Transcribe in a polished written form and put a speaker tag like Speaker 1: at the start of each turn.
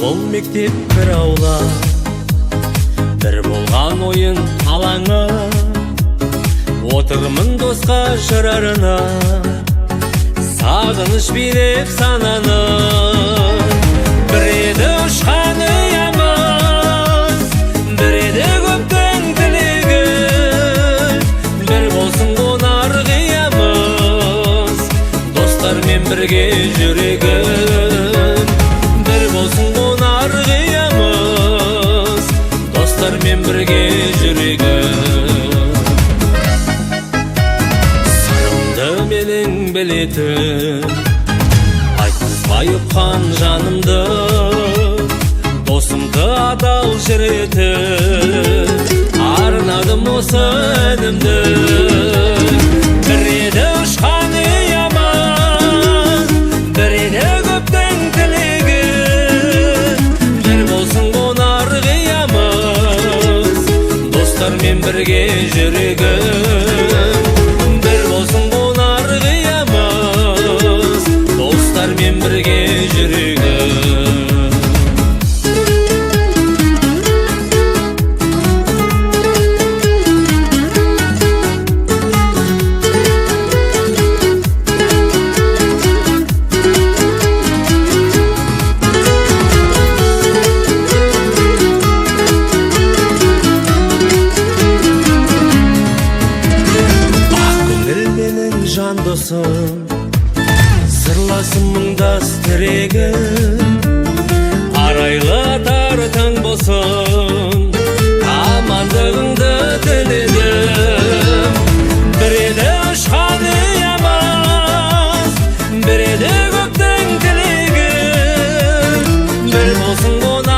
Speaker 1: Бұл мектеп бір аула, бір болған ойын алаңы. Отырмын досқа жырарына, сағыныш билеп сананы. Бір еді ұшқан ұямыз, бір еді көптің тілегі. Бір болсын қонар қиямыз, достармен бірге жүрегім. Бір болсын қонар қиямыз, достармен бірге жүрегім. Сырымды менің білетін, айтқызбай ұққан жанымды, досымды адал жүретін, арнадым осы әнімді. Бір еді ұшқан ұямыз, бір еді көптің тілегі. Бір болсын қонар қиямыз, достармен бірге жүрегім. Бір болсын қонар қиямыз, достармен бірге жүрегім. Жан досым, сырласым мұңдас тірегім. Арайлы атар таң болсын, амандығыңды тіледім. Бір еді ұшқан ұямыз, бір еді көптің тілегі. Бір болсын қонар